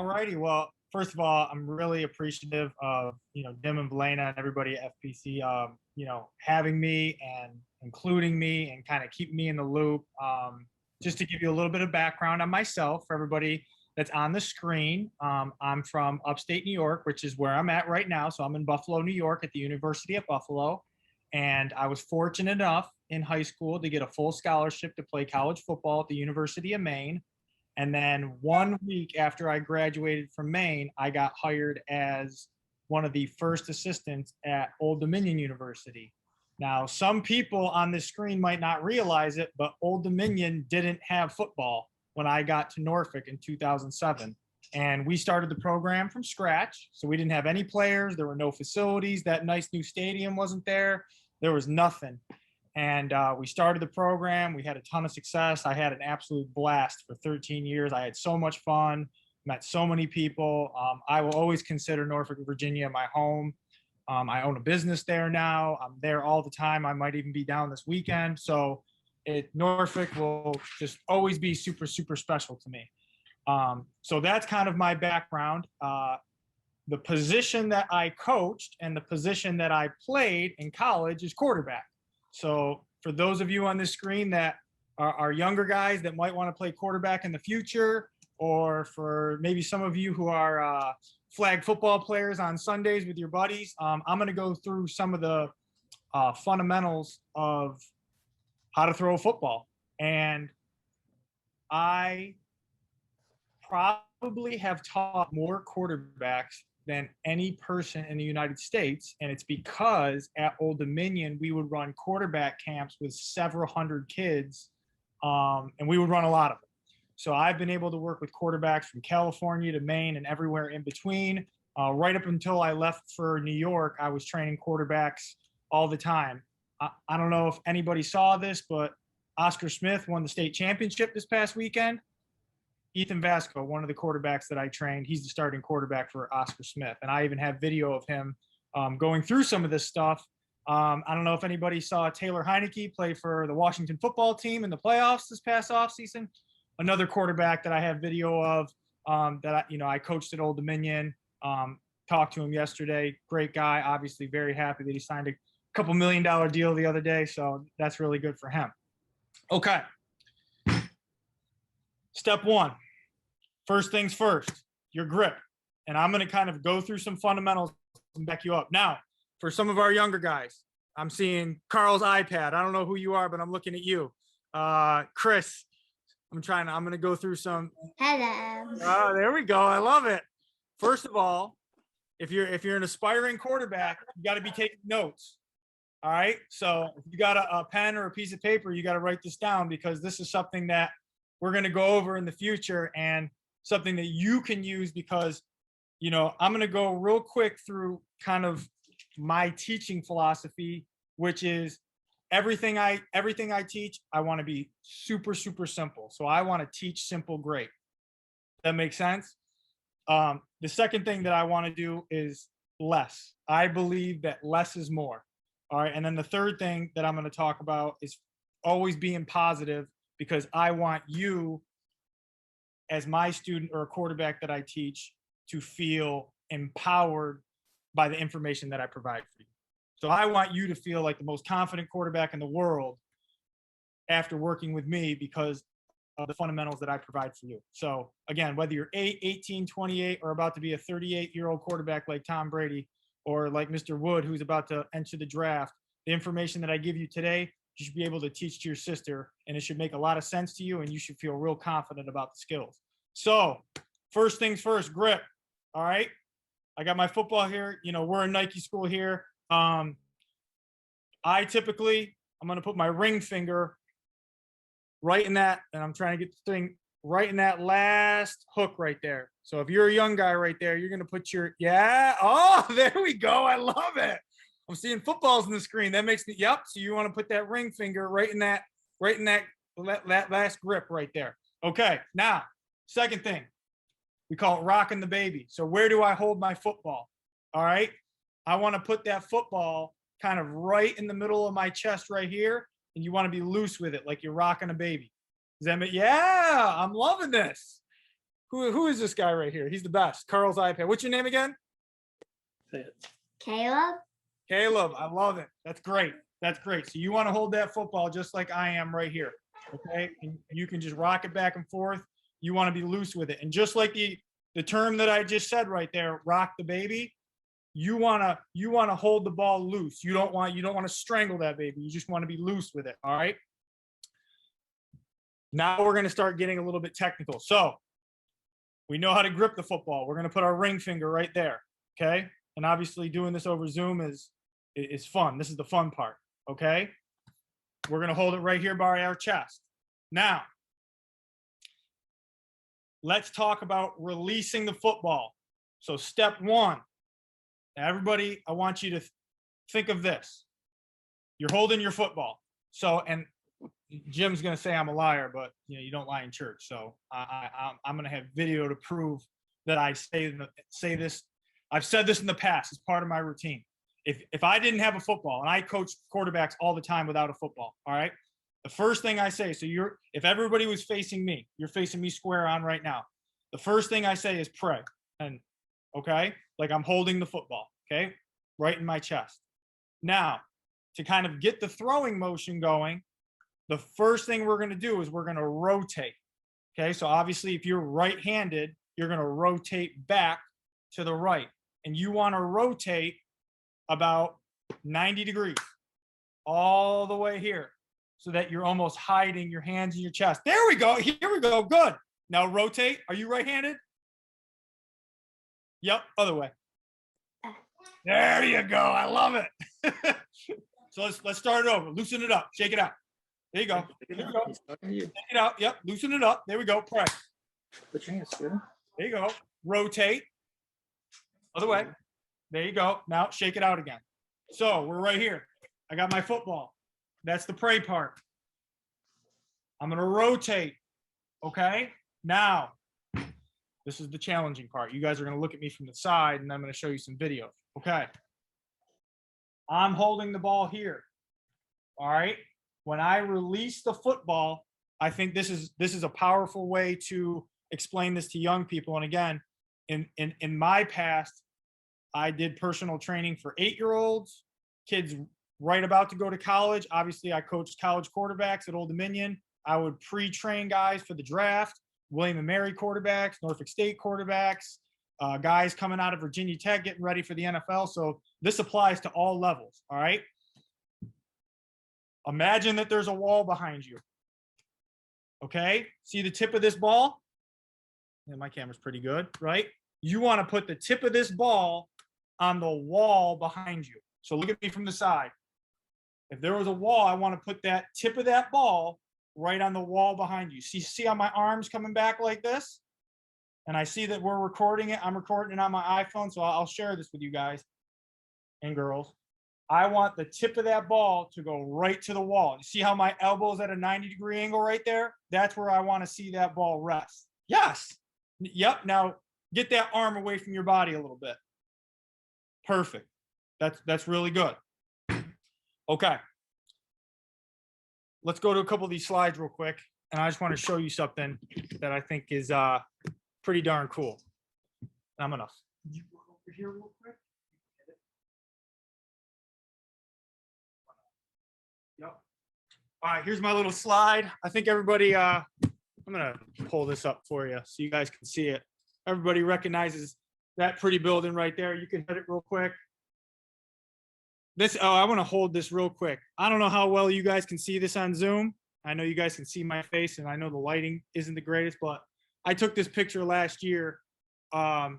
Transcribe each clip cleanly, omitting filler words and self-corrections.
All righty. Well, first of all, I'm really appreciative of, Dim and Belena and everybody at FPC, having me and including me and kind of keeping me in the loop. Just to give you a little bit of background on myself for everybody that's on the screen. I'm from upstate New York, which is where I'm at right now. So I'm in Buffalo, New York at the University of Buffalo. And I was fortunate enough in high school to get a full scholarship to play college football at the University of Maine. And then 1 week after I graduated from Maine, I got hired as one of the first assistants at Old Dominion University. Now, some people on this screen might not realize it, but Old Dominion didn't have football when I got to Norfolk in 2007. And we started the program from scratch. So we didn't have any players. There were no facilities. That nice new stadium wasn't there. There was nothing. And we started the program. We had a ton of success. I had an absolute blast for 13 years. I had so much fun, met so many people. I will always consider Norfolk, Virginia my home. I own a business there now. I'm there all the time. I might even be down this weekend. So Norfolk will just always be super, super special to me. So that's kind of my background. The position that I coached and the position that I played in college is quarterback. So for those of you on this screen that are younger guys that might want to play quarterback in the future, or for maybe some of you who are flag football players on Sundays with your buddies, I'm going to go through some of the fundamentals of how to throw a football. And I probably have taught more quarterbacks than any person in the United States. And it's because at Old Dominion, we would run quarterback camps with several hundred kids, and we would run a lot of them. So I've been able to work with quarterbacks from California to Maine and everywhere in between. Right up until I left for New York, I was training quarterbacks all the time. I don't know if anybody saw this, but Oscar Smith won the state championship this past weekend. Ethan Vasco, one of the quarterbacks that I trained, he's the starting quarterback for Oscar Smith. And I even have video of him going through some of this stuff. I don't know if anybody saw Taylor Heineke play for the Washington football team in the playoffs this past offseason. Another quarterback that I have video of that I coached at Old Dominion, talked to him yesterday. Great guy, obviously very happy that he signed a couple $1 million deal the other day. So that's really good for him. Okay. Step one, first things first, your grip. And I'm going to kind of go through some fundamentals and back you up. Now, for some of our younger guys, I'm seeing Carl's iPad. I don't know who you are, but I'm looking at you. Chris, I'm going to go through some. Hello. Oh, there we go. I love it. First of all, if you're an aspiring quarterback, you got to be taking notes. All right. So if you got a pen or a piece of paper, you got to write this down, because this is something that we're going to go over in the future and something that you can use, because, I'm going to go real quick through kind of my teaching philosophy, which is everything I teach, I want to be super, super simple. So I want to teach simple great. That makes sense? The second thing that I want to do is less. I believe that less is more. All right. And then the third thing that I'm going to talk about is always being positive, because I want you as my student or a quarterback that I teach to feel empowered by the information that I provide for you. So I want you to feel like the most confident quarterback in the world after working with me, because of the fundamentals that I provide for you. So again, whether you're 8, 18, 28, or about to be a 38-year-old quarterback like Tom Brady, or like Mr. Wood, who's about to enter the draft, the information that I give you today, you should be able to teach to your sister, and it should make a lot of sense to you, and you should feel real confident about the skills. So first things first, grip. All right. I got my football here. We're a Nike school here. I'm going to put my ring finger right in that, and I'm trying to get the thing right in that last hook right there. So if you're a young guy right there, you're going to put oh, there we go. I love it. I'm seeing footballs on the screen. That makes me, yep. So you want to put that ring finger right in that last grip right there. Okay. Now, second thing, we call it rocking the baby. So where do I hold my football? All right. I want to put that football kind of right in the middle of my chest right here. And you want to be loose with it, like you're rocking a baby. Does that make, yeah, I'm loving this. Who is this guy right here? He's the best. Carl's iPad. What's your name again? Caleb. Caleb. I love it. That's great. That's great. So you want to hold that football just like I am right here. Okay. And you can just rock it back and forth. You want to be loose with it. And just like the term that I just said right there, rock the baby. You want to hold the ball loose. You don't want to strangle that baby. You just want to be loose with it. All right. Now we're going to start getting a little bit technical. So we know how to grip the football. We're going to put our ring finger right there. Okay. And obviously doing this over Zoom is fun. This is the fun part. Okay. We're going to hold it right here by our chest. Now, let's talk about releasing the football. So step one, everybody, I want you to think of this. You're holding your football. So, and Jim's going to say I'm a liar, but you don't lie in church. So I'm going to have video to prove that I say this. I've said this in the past. It's part of my routine. If I didn't have a football, and I coach quarterbacks all the time without a football, all right? The first thing I say, so if everybody was facing me, you're facing me square on right now. The first thing I say is pray. And okay, like I'm holding the football, okay, right in my chest. Now, to kind of get the throwing motion going, the first thing we're going to do is we're going to rotate. Okay, so obviously if you're right-handed, you're going to rotate back to the right. And you want to rotate about 90 degrees all the way here so that you're almost hiding your hands in your chest. There we go. Here we go. Good. Now rotate. Are you right-handed? Yep. Other way. There you go. I love it. So let's start it over. Loosen it up. Shake it out. There you go. There you go. Shake it out. Yep. Loosen it up. There we go. Press. Put your hands together. There you go. Rotate. Other way. There you go. Now shake it out again. So we're right here. I got my football. That's the pray part. I'm going to rotate. Okay. Now, this is the challenging part. You guys are going to look at me from the side and I'm going to show you some videos. Okay. I'm holding the ball here. All right. When I release the football, I think this is a powerful way to explain this to young people. And again, in my past, I did personal training for 8-year-olds, kids right about to go to college. Obviously, I coached college quarterbacks at Old Dominion. I would pre-train guys for the draft, William and Mary quarterbacks, Norfolk State quarterbacks, guys coming out of Virginia Tech getting ready for the NFL. So this applies to all levels, all right? Imagine that there's a wall behind you, okay? See the tip of this ball? Yeah, my camera's pretty good, right? You want to put the tip of this ball on the wall behind you. So look at me from the side. If there was a wall, I want to put that tip of that ball right on the wall behind you. See how my arm's coming back like this? And I see that we're recording it. I'm recording it on my iPhone, so I'll share this with you guys and girls. I want the tip of that ball to go right to the wall. You see how my elbow's at a 90-degree angle right there? That's where I want to see that ball rest. Yes. Yep. Now get that arm away from your body a little bit. Perfect. That's really good. Okay. Let's go to a couple of these slides real quick. And I just want to show you something that I think is pretty darn cool. I'm gonna you go over here real quick. Yep. All right, here's my little slide. I think everybody, I'm gonna pull this up for you so you guys can see it. Everybody recognizes that pretty building right there. You can hit it real quick. I want to hold this real quick. I don't know how well you guys can see this on Zoom. I know you guys can see my face and I know the lighting isn't the greatest, but I took this picture last year. I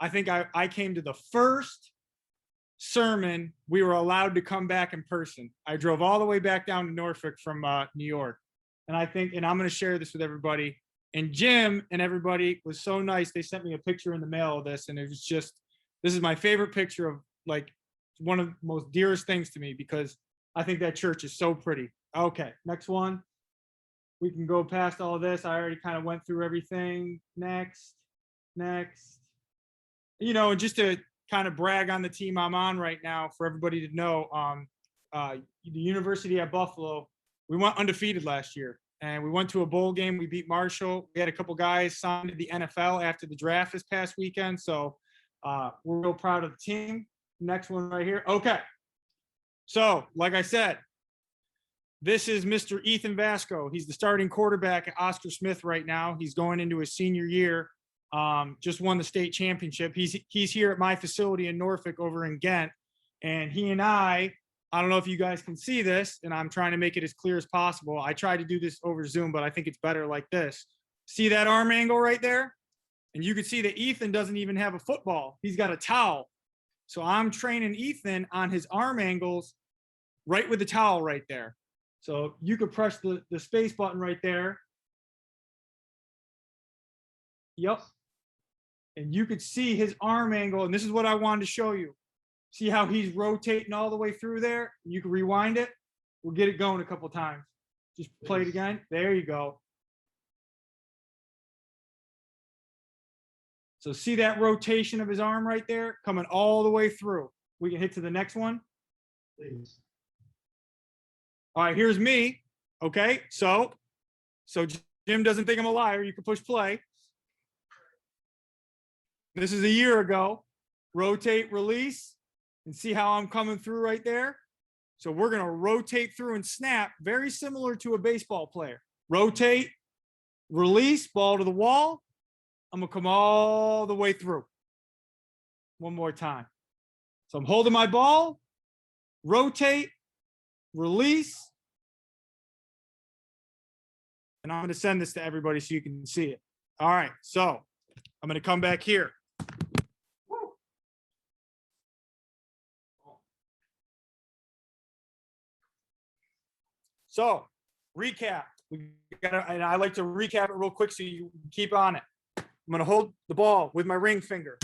think I came to the first sermon we were allowed to come back in person. I drove all the way back down to Norfolk from New York. And I'm going to share this with everybody. And Jim and everybody was so nice. They sent me a picture in the mail of this. And it was just, this is my favorite picture of like one of the most dearest things to me because I think that church is so pretty. Okay, next one. We can go past all of this. I already kind of went through everything. Next. You know, and just to kind of brag on the team I'm on right now for everybody to know, the University at Buffalo, we went undefeated last year. and we went to a bowl game. We beat Marshall. We had a couple guys signed to the NFL after the draft this past weekend. So we're real proud of the team. Next one right here. Okay. So, like I said, this is Mr. Ethan Vasco. He's the starting quarterback at Oscar Smith right now. He's going into his senior year. Just won the state championship. He's here at my facility in Norfolk over in Ghent. And he and I don't know if you guys can see this, and I'm trying to make it as clear as possible. I tried to do this over Zoom, but I think it's better like this. See that arm angle right there? And you can see that Ethan doesn't even have a football. He's got a towel. So I'm training Ethan on his arm angles right with the towel right there. So you could press the space button right there. Yep. And you could see his arm angle. And this is what I wanted to show you. See how he's rotating all the way through there? You can rewind it. We'll get it going a couple times. Just play it again. There you go. So see that rotation of his arm right there coming all the way through. We can hit to the next one. Please. All right, here's me. Okay, so Jim doesn't think I'm a liar. You can push play. This is a year ago. Rotate, release, and see how I'm coming through right there. So we're going to rotate through and snap, very similar to a baseball player. Rotate, release, ball to the wall. I'm going to come all the way through. One more time. So I'm holding my ball, rotate, release, and I'm going to send this to everybody so you can see it. All right, so I'm going to come back here. So, recap. And I like to recap it real quick so you keep on it. I'm going to hold the ball with my ring finger.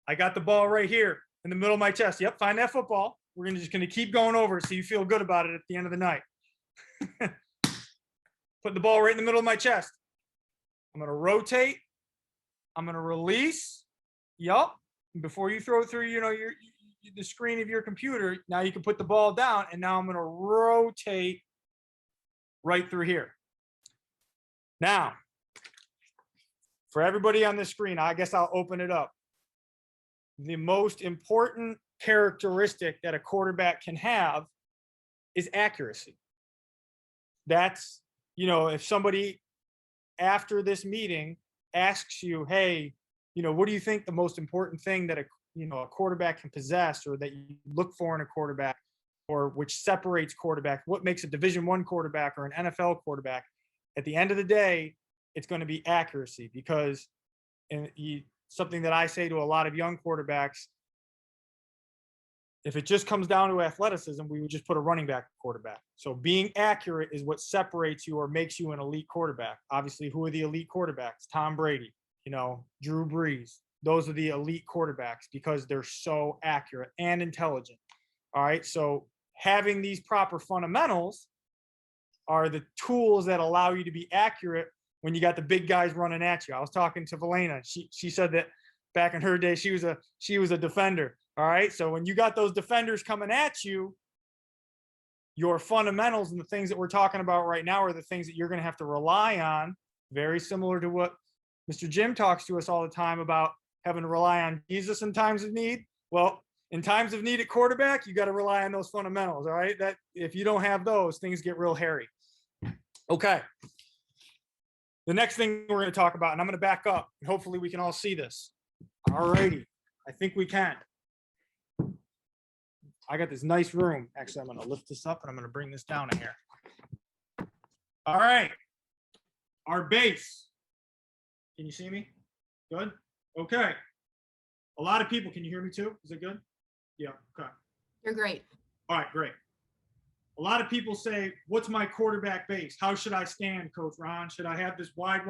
I got the ball right here in the middle of my chest. Yep, find that football. We're just going to keep going over it so you feel good about it at the end of the night. Put the ball right in the middle of my chest. I'm going to rotate. I'm going to release. Yup. Before you throw it through, the screen of your computer, now you can put the ball down, and now I'm going to rotate right through here. Now, for everybody on the screen, I guess I'll open it up. The most important characteristic that a quarterback can have is accuracy. That's, if somebody after this meeting asks you, hey, what do you think the most important thing that a quarterback can possess, or that you look for in a quarterback, or which separates quarterback, what makes a Division I quarterback or an NFL quarterback? At the end of the day, it's going to be accuracy, because something that I say to a lot of young quarterbacks, if it just comes down to athleticism, we would just put a running back quarterback. So being accurate is what separates you or makes you an elite quarterback. Obviously, who are the elite quarterbacks? Tom Brady, Drew Brees. Those are the elite quarterbacks because they're so accurate and intelligent. All right. So having these proper fundamentals are the tools that allow you to be accurate when you got the big guys running at you. I was talking to Valena. She said that back in her day, she was a defender. All right. So when you got those defenders coming at you, your fundamentals and the things that we're talking about right now are the things that you're going to have to rely on. Very similar to what Mr. Jim talks to us all the time about, having to rely on Jesus in times of need. Well, in times of need at quarterback, you got to rely on those fundamentals. All right. That if you don't have those, things get real hairy. Okay. The next thing we're going to talk about, and I'm going to back up, and hopefully we can all see this. All righty. I think we can. I got this nice room. Actually, I'm going to lift this up and I'm going to bring this down here. All right. Our base. Can you see me? Good. Okay. A lot of people, can you hear me too? Is it good? Yeah. Okay. You're great. All right, great. A lot of people say, what's my quarterback base? How should I stand, Coach Ron? Should I have this wide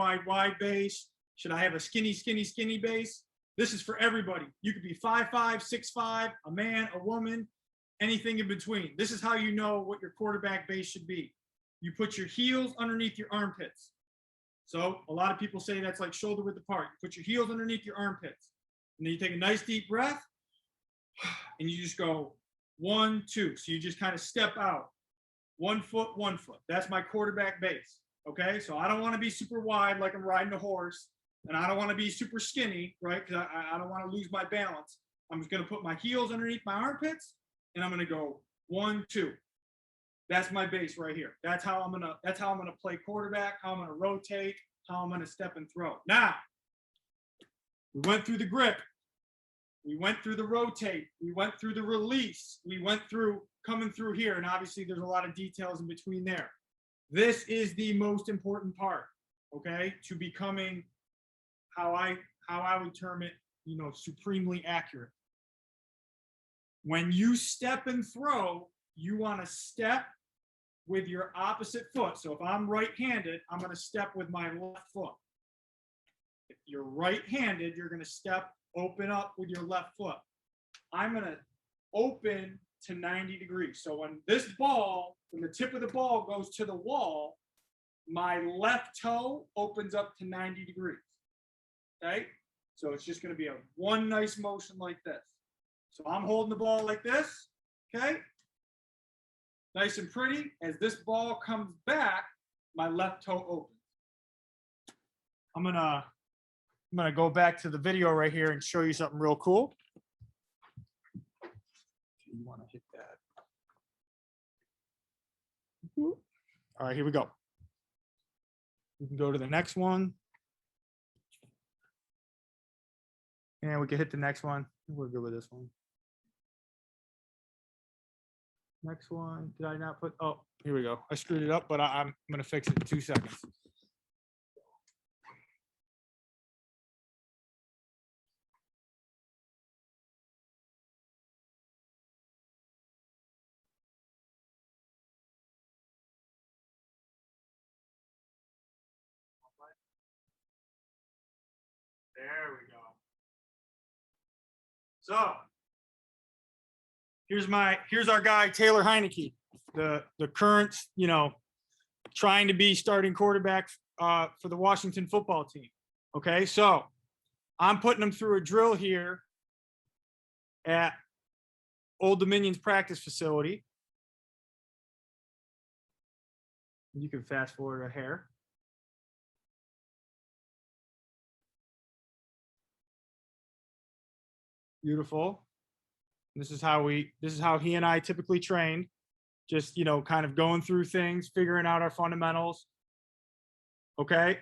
base? Should I have a skinny base? This is for everybody. You could be 5'5", 6'5", a man, a woman, anything in between. This is how you know what your quarterback base should be. You put your heels underneath your armpits. So a lot of people say that's like shoulder width apart. You put your heels underneath your armpits. And then you take a nice deep breath and you just go 1, 2. So you just kind of step out. 1 foot, 1 foot. That's my quarterback base. Okay. So I don't want to be super wide like I'm riding a horse, and I don't want to be super skinny, right? Because I don't want to lose my balance. I'm just going to put my heels underneath my armpits, and I'm going to go 1, 2. That's my base right here. That's how I'm gonna play quarterback, how I'm gonna rotate, how I'm gonna step and throw. Now, we went through the grip, we went through the rotate, we went through the release, we went through coming through here, and obviously there's a lot of details in between there. This is the most important part, okay, to becoming how I would term it, supremely accurate. When you step and throw, you want to step with your opposite foot. So if I'm right-handed, I'm going to step with my left foot. If you're right-handed, you're going to open up with your left foot. I'm going to open to 90 degrees. So when the tip of the ball goes to the wall, my left toe opens up to 90 degrees. Okay? So it's just going to be one nice motion like this. So I'm holding the ball like this. Okay? Nice and pretty. As this ball comes back, my left toe opens. I'm gonna go back to the video right here and show you something real cool. You want to hit that? All right, here we go. We can go to the next one, and we can hit the next one. We're good with this one. Next one, did I not put, oh, here we go. I screwed it up, but I'm going to fix it in 2 seconds. There we go. So here's our guy, Taylor Heineke, the current, trying to be starting quarterback for the Washington football team. Okay, so I'm putting him through a drill here at Old Dominion's practice facility. You can fast forward a hair. Beautiful. This is how he and I typically trained. Just, kind of going through things, figuring out our fundamentals. Okay.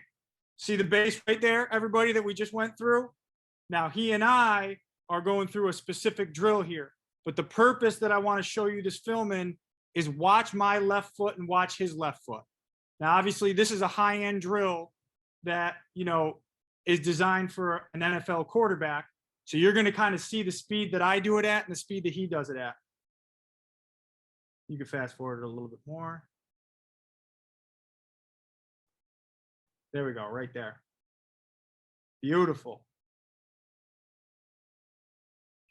See the base right there, everybody, that we just went through? Now he and I are going through a specific drill here, but the purpose that I want to show you this film in is watch my left foot and watch his left foot. Now, obviously this is a high-end drill that, is designed for an NFL quarterback. So you're going to kind of see the speed that I do it at and the speed that he does it at. You can fast forward it a little bit more. There we go, right there. Beautiful.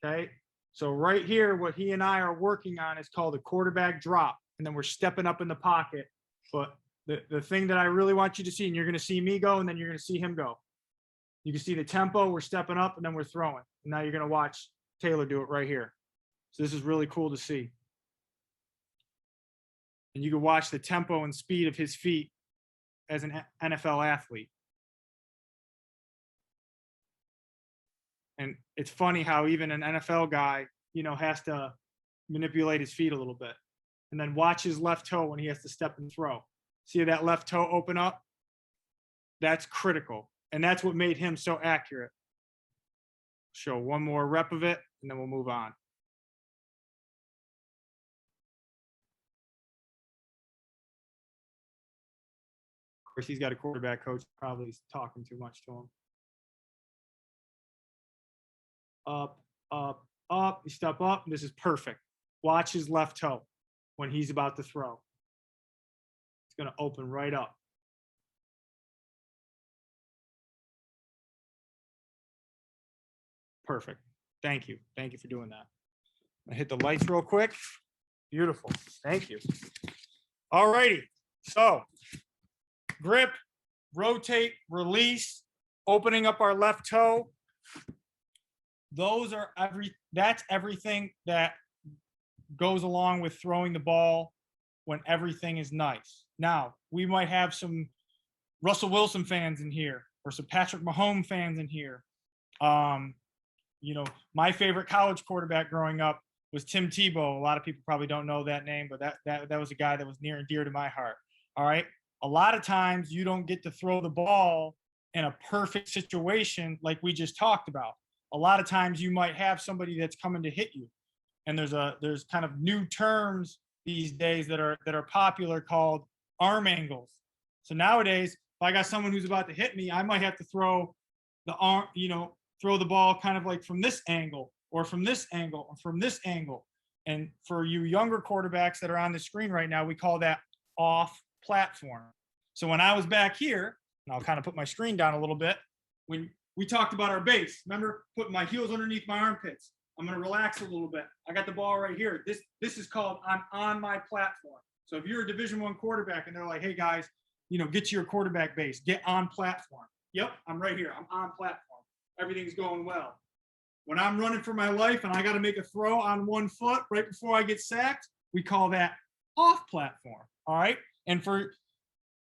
Okay, so right here, what he and I are working on is called a quarterback drop. And then we're stepping up in the pocket. But the thing that I really want you to see, and you're going to see me go, and then you're going to see him go. You can see the tempo, we're stepping up, and then we're throwing. And now you're going to watch Taylor do it right here. So this is really cool to see. And you can watch the tempo and speed of his feet as an NFL athlete. And it's funny how even an NFL guy, has to manipulate his feet a little bit. And then watch his left toe when he has to step and throw. See that left toe open up? That's critical. And that's what made him so accurate. Show one more rep of it, and then we'll move on. Of course, he's got a quarterback coach, probably talking too much to him. Up, up, up. You step up. This is perfect. Watch his left toe when he's about to throw. It's going to open right up. Perfect. Thank you. Thank you for doing that. I hit the lights real quick. Beautiful. Thank you. All righty. So grip, rotate, release, opening up our left toe. That's everything that goes along with throwing the ball when everything is nice. Now, we might have some Russell Wilson fans in here or some Patrick Mahomes fans in here. You know, my favorite college quarterback growing up was Tim Tebow. A lot of people probably don't know that name, but that was a guy that was near and dear to my heart. All right. A lot of times you don't get to throw the ball in a perfect situation like we just talked about. A lot of times you might have somebody that's coming to hit you. And there's kind of new terms these days that are popular called arm angles. So nowadays, if I got someone who's about to hit me, I might have to throw the arm, throw the ball kind of like from this angle or from this angle or from this angle. And for you younger quarterbacks that are on the screen right now, we call that off platform. So when I was back here, and I'll kind of put my screen down a little bit, when we talked about our base, remember putting my heels underneath my armpits. I'm going to relax a little bit. I got the ball right here. This is called I'm on my platform. So if you're a Division I quarterback and they're like, hey guys, get to your quarterback base, get on platform. Yep, I'm right here. I'm on platform. Everything's going well. When I'm running for my life and I got to make a throw on one foot right before I get sacked, we call that off platform. All right. And for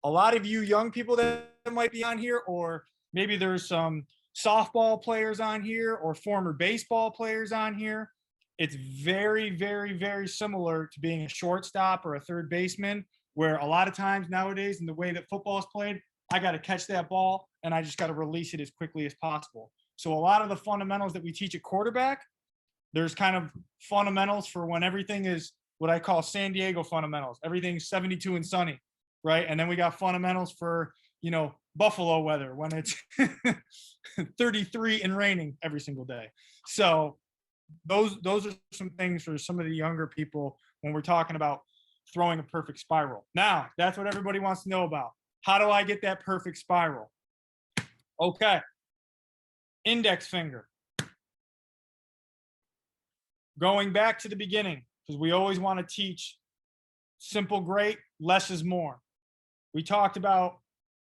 a lot of you young people that might be on here, or maybe there's some softball players on here or former baseball players on here, it's very, very, very similar to being a shortstop or a third baseman, where a lot of times nowadays in the way that football is played, I got to catch that ball and I just got to release it as quickly as possible. So a lot of the fundamentals that we teach at quarterback, there's kind of fundamentals for when everything is what I call San Diego fundamentals. Everything's 72 and sunny, right? And then we got fundamentals for, Buffalo weather when it's 33 and raining every single day. So those are some things for some of the younger people when we're talking about throwing a perfect spiral. Now, that's what everybody wants to know about. How do I get that perfect spiral? Okay. Index finger. Going back to the beginning, because we always want to teach simple, great, less is more. We talked about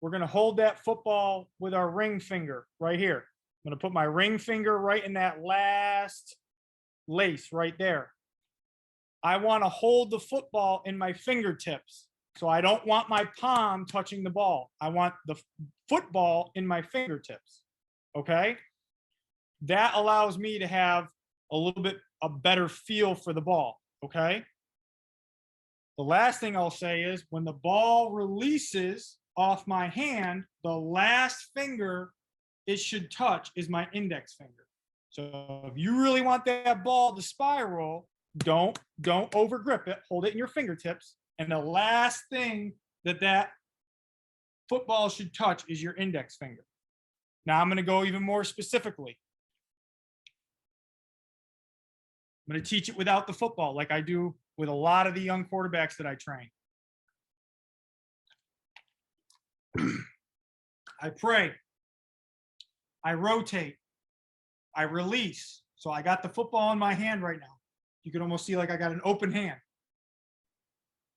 we're going to hold that football with our ring finger right here. I'm going to put my ring finger right in that last lace right there. I want to hold the football in my fingertips. So I don't want my palm touching the ball. I want the football in my fingertips. Okay? That allows me to have a little bit a better feel for the ball. Okay? The last thing I'll say is when the ball releases off my hand, the last finger it should touch is my index finger. So if you really want that ball to spiral, don't over grip it. Hold it in your fingertips. And the last thing that football should touch is your index finger. Now I'm going to go even more specifically. I'm going to teach it without the football like I do with a lot of the young quarterbacks that I train. I pray, I rotate, I release. So I got the football in my hand right now. You can almost see like I got an open hand.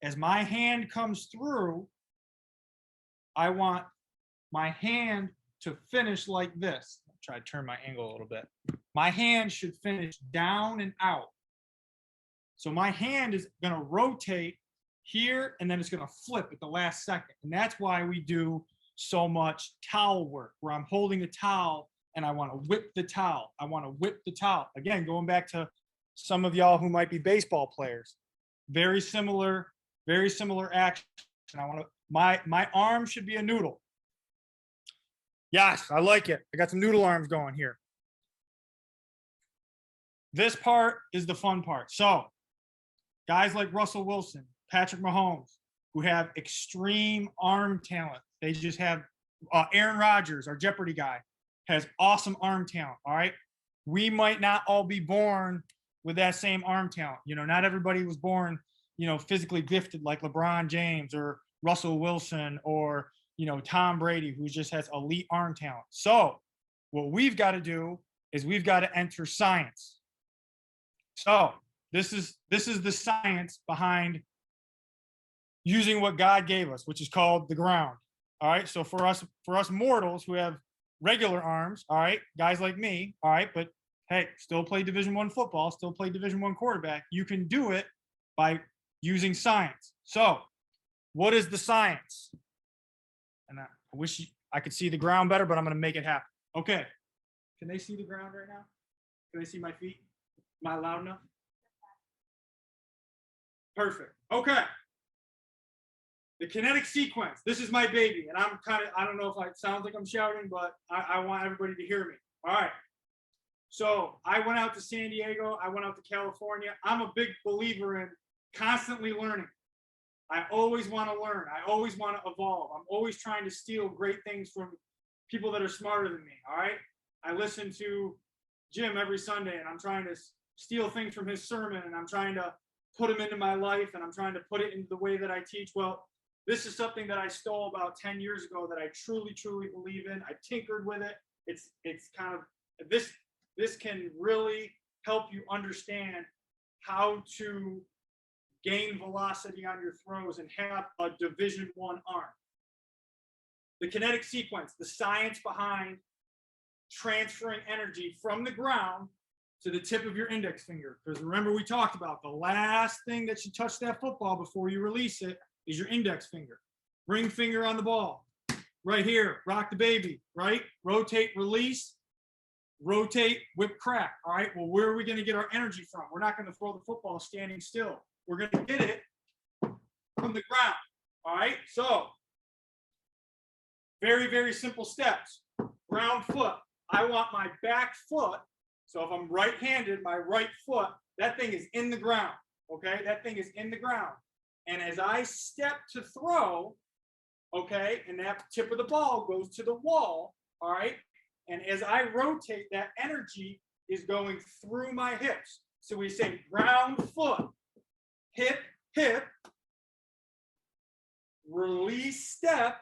As my hand comes through, I want my hand to finish like this. I'll try to turn my angle a little bit. My hand should finish down and out. So my hand is going to rotate here, and then it's going to flip at the last second. And that's why we do so much towel work, where I'm holding a towel and I want to whip the towel. I want to whip the towel. Again, going back to some of y'all who might be baseball players, very similar action. I want to, my arm should be a noodle. Yes, I like it. I got some noodle arms going here. This part is the fun part. So guys like Russell Wilson, Patrick Mahomes, who have extreme arm talent. They just have Aaron Rodgers, our Jeopardy guy, has awesome arm talent. All right. We might not all be born with that same arm talent. Not everybody was born, physically gifted like LeBron James or Russell Wilson or, Tom Brady, who just has elite arm talent. So what we've got to do is we've got to enter science. So this is the science behind using what God gave us, which is called the ground. All right. So for us mortals who have regular arms, all right, guys like me, all right, but hey, still play Division I football, still play Division I quarterback. You can do it by using science. So what is the science? And I wish I could see the ground better, but I'm going to make it happen. Okay. Can they see the ground right now? Can they see my feet? Am I loud enough? Perfect. Okay. The kinetic sequence. This is my baby. And I'm I don't know if it sounds like I'm shouting, but I want everybody to hear me. All right. So I went out to San Diego. I went out to California. I'm a big believer in constantly learning. I always want to learn. I always want to evolve. I'm always trying to steal great things from people that are smarter than me. All right. I listen to Jim every Sunday, and I'm trying to steal things from his sermon, and I'm trying to put them into my life, and I'm trying to put it into the way that I teach. Well, this is something that I stole about 10 years ago that I truly, truly believe in. I tinkered with it. It's kind of this can really help you understand how to gain velocity on your throws and have a Division I arm. The kinetic sequence, the science behind transferring energy from the ground to the tip of your index finger. Because remember, we talked about the last thing that you touch that football before you release it is your index finger. Ring finger on the ball. Right here, rock the baby, right? Rotate, release, rotate, whip, crack. All right, well, where are we going to get our energy from? We're not going to throw the football standing still. We're going to get it from the ground. All right, so very, very simple steps. Ground foot. I want my back foot. So if I'm right-handed, my right foot, that thing is in the ground. Okay, that thing is in the ground. And as I step to throw, okay, and that tip of the ball goes to the wall, all right, and as I rotate, that energy is going through my hips. So we say ground foot, hip, hip, release step,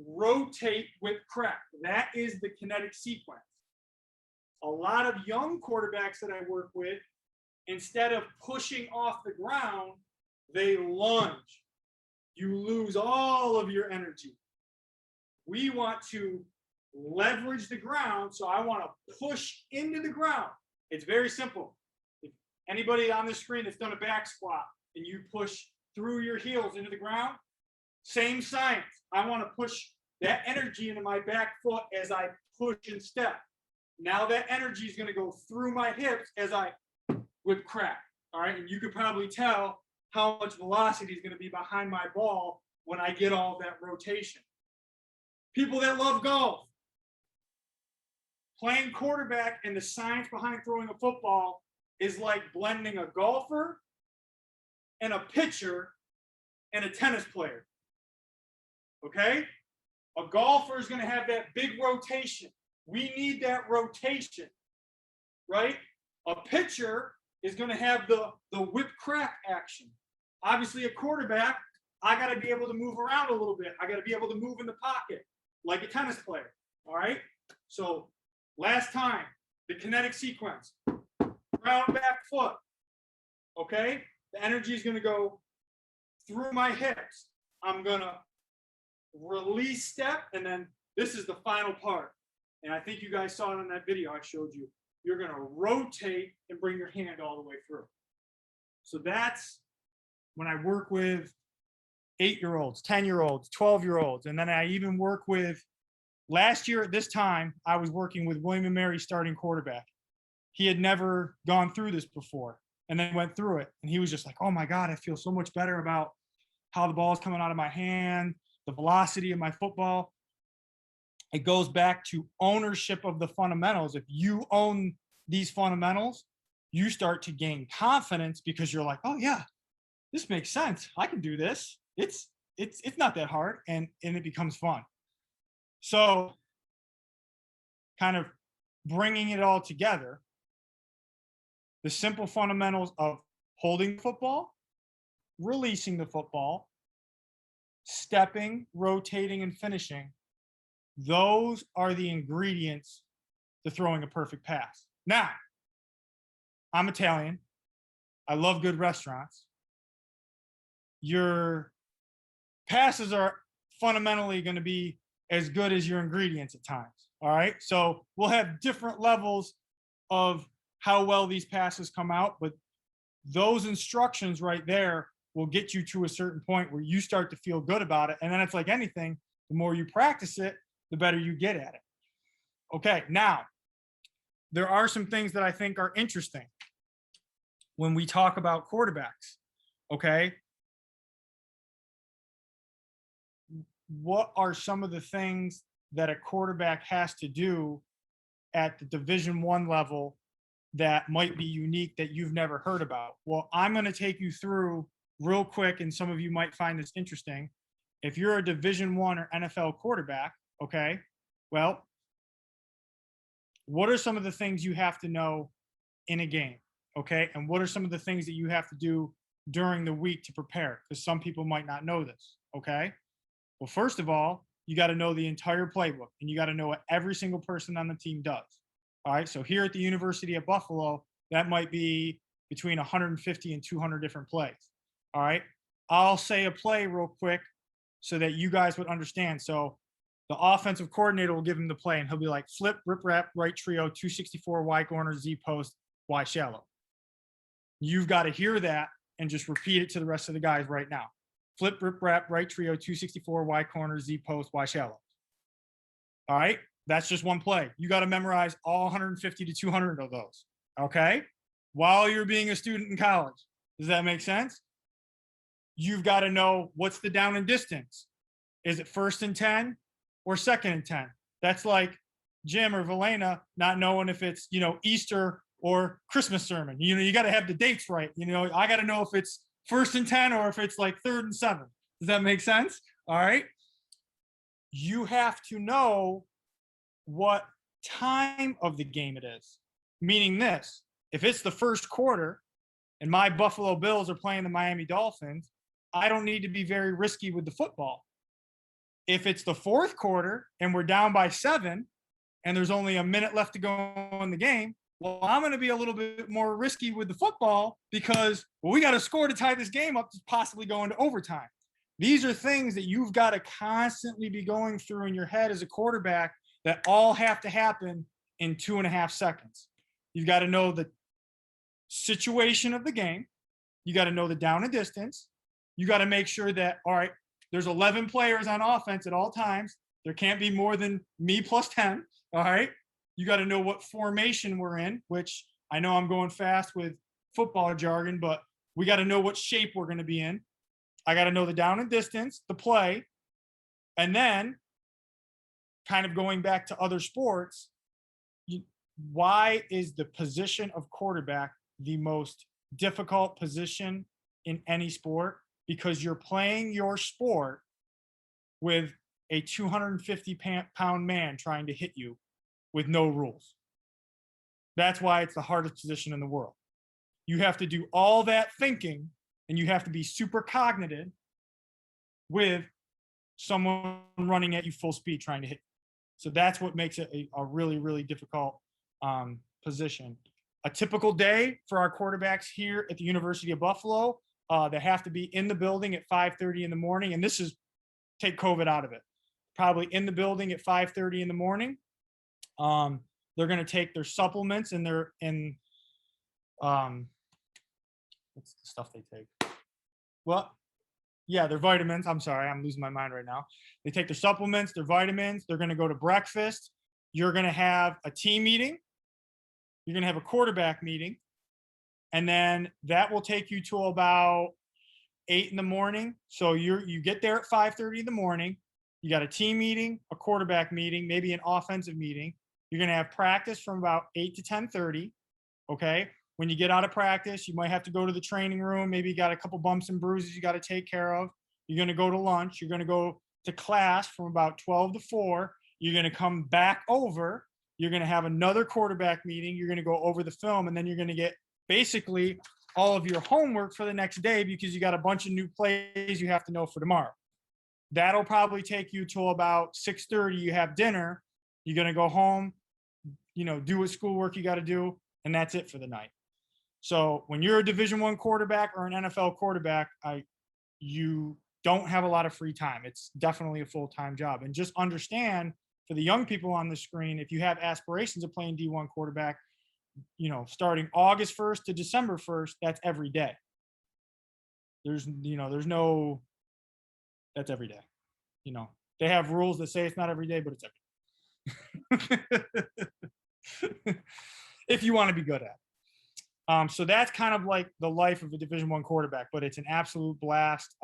rotate, whip, crack. That is the kinetic sequence. A lot of young quarterbacks that I work with, instead of pushing off the ground, they lunge. You lose all of your energy. We want to leverage the ground, so I want to push into the ground. It's very simple. If anybody on this screen that's done a back squat and you push through your heels into the ground, same science. I want to push that energy into my back foot as I push and step. Now that energy is going to go through my hips as I whip, crack. All right, and you could probably tell how much velocity is going to be behind my ball when I get all that rotation. People that love golf, playing quarterback and the science behind throwing a football is like blending a golfer and a pitcher and a tennis player. Okay? A golfer is going to have that big rotation. We need that rotation, right? A pitcher is going to have the whip crack action. Obviously, a quarterback, I got to be able to move around a little bit. I got to be able to move in the pocket like a tennis player, all right? So last time, the kinetic sequence, ground back foot, okay? The energy is going to go through my hips. I'm going to release step, and then this is the final part. And I think you guys saw it in that video I showed you. You're going to rotate and bring your hand all the way through. So that's when I work with 8-year-olds, 10-year-olds, 12-year-olds. And then I even work with, last year at this time, I was working with William & Mary starting quarterback. He had never gone through this before and then went through it. And he was just like, oh my God, I feel so much better about how the ball is coming out of my hand, the velocity of my football. It goes back to ownership of the fundamentals. If you own these fundamentals, you start to gain confidence because you're like, oh yeah, this makes sense. I can do this. It's not that hard, and it becomes fun. So kind of bringing it all together, the simple fundamentals of holding the football, releasing the football, stepping, rotating, and finishing. Those are the ingredients to throwing a perfect pass. Now, I'm Italian. I love good restaurants. Your passes are fundamentally going to be as good as your ingredients at times. All right. So we'll have different levels of how well these passes come out, but those instructions right there will get you to a certain point where you start to feel good about it. And then it's like anything, the more you practice it, the better you get at it. Okay, now there are some things that I think are interesting when we talk about quarterbacks. Okay, what are some of the things that a quarterback has to do at the Division I level that might be unique that you've never heard about? Well, I'm going to take you through real quick, and some of you might find this interesting. If you're a Division I or NFL quarterback, okay, well, what are some of the things you have to know in a game? Okay, and what are some of the things that you have to do during the week to prepare? Because some people might not know this. Okay, well, first of all, you got to know the entire playbook, and you got to know what every single person on the team does. All right, so here at the University of Buffalo, that might be between 150 and 200 different plays. All right, I'll say a play real quick so that you guys would understand. So the offensive coordinator will give him the play, and he'll be like, flip, rip, wrap, right trio, 264, Y corner, Z post, Y shallow. You've got to hear that and just repeat it to the rest of the guys right now. Flip, rip, wrap, right trio, 264, Y corner, Z post, Y shallow. All right, that's just one play. You got to memorize all 150 to 200 of those, okay? While you're being a student in college. Does that make sense? You've got to know what's the down and distance. Is it 1st and 10 or 2nd and 10? That's like Jim or Valena not knowing if it's, Easter or Christmas sermon. You got to have the dates right. I got to know if it's 1st and 10 or if it's like 3rd and 7. Does that make sense? All right. You have to know what time of the game it is. Meaning this, if it's the first quarter and my Buffalo Bills are playing the Miami Dolphins, I don't need to be very risky with the football. If it's the 4th quarter and we're down by 7 and there's only a minute left to go in the game, well, I'm going to be a little bit more risky with the football because we got to score to tie this game up to possibly go into overtime. These are things that you've got to constantly be going through in your head as a quarterback that all have to happen in 2.5 seconds. You've got to know the situation of the game. You got to know the down and distance. You got to make sure that, all right, there's 11 players on offense at all times. There can't be more than me plus 10. All right. You got to know what formation we're in, which I know I'm going fast with football jargon, but we got to know what shape we're going to be in. I got to know the down and distance, the play. And then kind of going back to other sports, why is the position of quarterback the most difficult position in any sport? Because you're playing your sport with a 250-pound man trying to hit you with no rules. That's why it's the hardest position in the world. You have to do all that thinking, and you have to be super cognitive with someone running at you full speed trying to hit you. So that's what makes it a really, really difficult position. A typical day for our quarterbacks here at the University of Buffalo, they have to be in the building at 5:30 in the morning. And this is, take COVID out of it. Probably in the building at 5:30 in the morning. They're going to take their supplements and what's the stuff they take? Well, yeah, their vitamins. I'm sorry, I'm losing my mind right now. They take their supplements, their vitamins. They're going to go to breakfast. You're going to have a team meeting. You're going to have a quarterback meeting. And then that will take you to about 8 in the morning. So you get there at 5:30 in the morning. You got a team meeting, a quarterback meeting, maybe an offensive meeting. You're going to have practice from about 8 to 10:30. Okay. When you get out of practice, you might have to go to the training room. Maybe you got a couple bumps and bruises you got to take care of. You're going to go to lunch. You're going to go to class from about 12 to 4. You're going to come back over. You're going to have another quarterback meeting. You're going to go over the film, and then you're going to get basically all of your homework for the next day because you got a bunch of new plays you have to know for tomorrow. That'll probably take you till about 6:30. You have dinner. You're going to go home, do what schoolwork you got to do, and that's it for the night. So when you're a Division I quarterback or an NFL quarterback, you don't have a lot of free time. It's definitely a full-time job. And just understand, for the young people on the screen, if you have aspirations of playing D1 quarterback, starting August 1st to December 1st, that's every day. There's no, that's every day. They have rules that say it's not every day, but it's every day. If you want to be good at it. So that's kind of like the life of a Division I quarterback, but it's an absolute blast.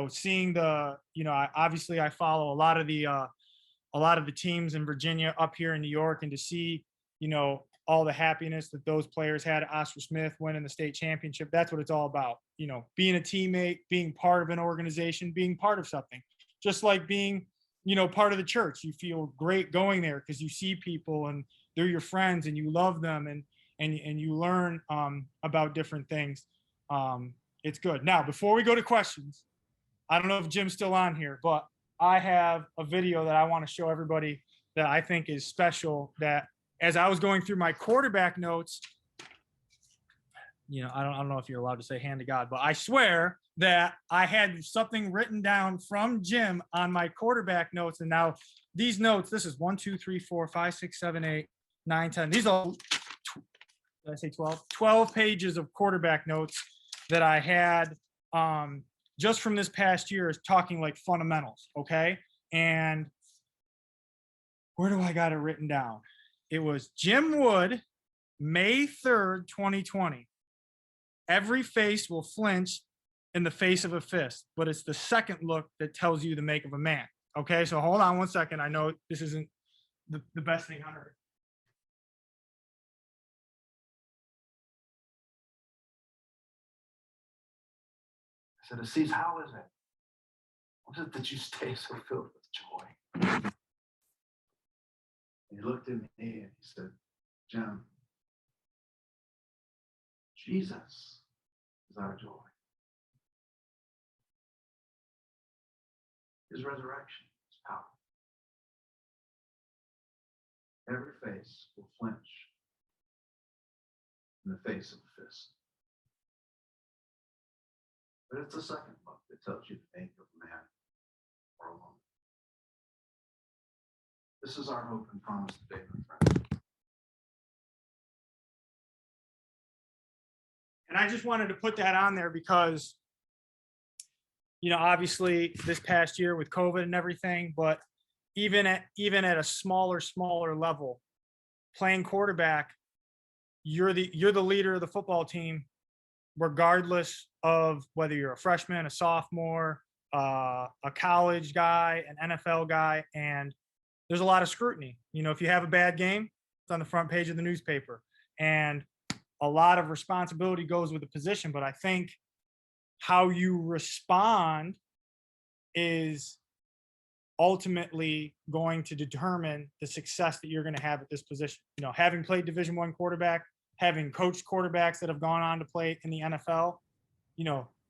Seeing obviously I follow a lot of the teams in Virginia up here in New York, and to see, all the happiness that those players had, Oscar Smith winning the state championship. That's what it's all about. Being a teammate, being part of an organization, being part of something, just like being, part of the church. You feel great going there because you see people and they're your friends and you love them, and you learn about different things. It's good. Now, before we go to questions, I don't know if Jim's still on here, but I have a video that I want to show everybody that I think is special, that as I was going through my quarterback notes, I don't know if you're allowed to say hand to God, but I swear that I had something written down from Jim on my quarterback notes. And now these notes, this is 1, 2, 3, 4, 5, 6, 7, 8, 9, 10. These are, did I say 12? 12 pages of quarterback notes that I had just from this past year, is talking like fundamentals. Okay. And where do I got it written down? It was Jim Wood, May 3rd, 2020. Every face will flinch in the face of a fist, but it's the second look that tells you the make of a man. Okay, so hold on one second. I know this isn't the best thing on earth. I said, Aziz, how is it? What is it that you stay so filled with joy? And he looked at me and he said, Jim, Jesus is our joy. His resurrection is power. Every face will flinch in the face of a fist. But it's the second look that tells you the make of a man or a woman. This is our hope and promise today, my friends. And I just wanted to put that on there because, obviously this past year with COVID and everything, but even at a smaller level, playing quarterback, you're the leader of the football team, regardless of whether you're a freshman, a sophomore, a college guy, an NFL guy, and there's a lot of scrutiny. If you have a bad game, it's on the front page of the newspaper, and a lot of responsibility goes with the position. But I think how you respond is ultimately going to determine the success that you're going to have at this position. Having played Division I quarterback, having coached quarterbacks that have gone on to play in the NFL,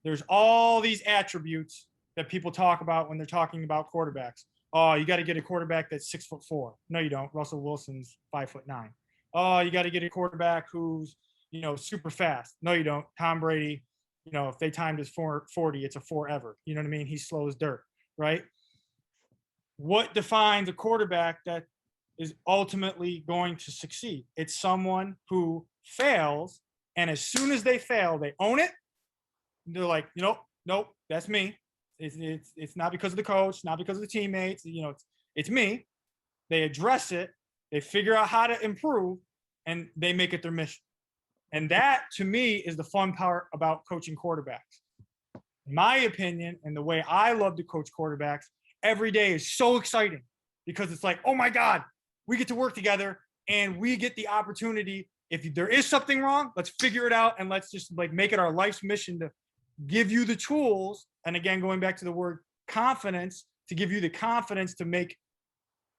there's all these attributes that people talk about when they're talking about quarterbacks. Oh, you got to get a quarterback that's 6'4". No, you don't. Russell Wilson's 5'9". Oh, you got to get a quarterback who's, super fast. No, you don't. Tom Brady, if they timed his 440, it's a forever. You know what I mean? He's slow as dirt, right? What defines a quarterback that is ultimately going to succeed? It's someone who fails, and as soon as they fail, they own it. They're like, nope, that's me. It's not because of the coach, not because of the teammates. It's me. They address it. They figure out how to improve, and they make it their mission. And that, to me, is the fun part about coaching quarterbacks. In my opinion, and the way I love to coach quarterbacks, every day is so exciting because it's like, oh my God, we get to work together and we get the opportunity. If there is something wrong, let's figure it out, and let's just make it our life's mission to give you the tools. And again, going back to the word confidence, to give you the confidence to make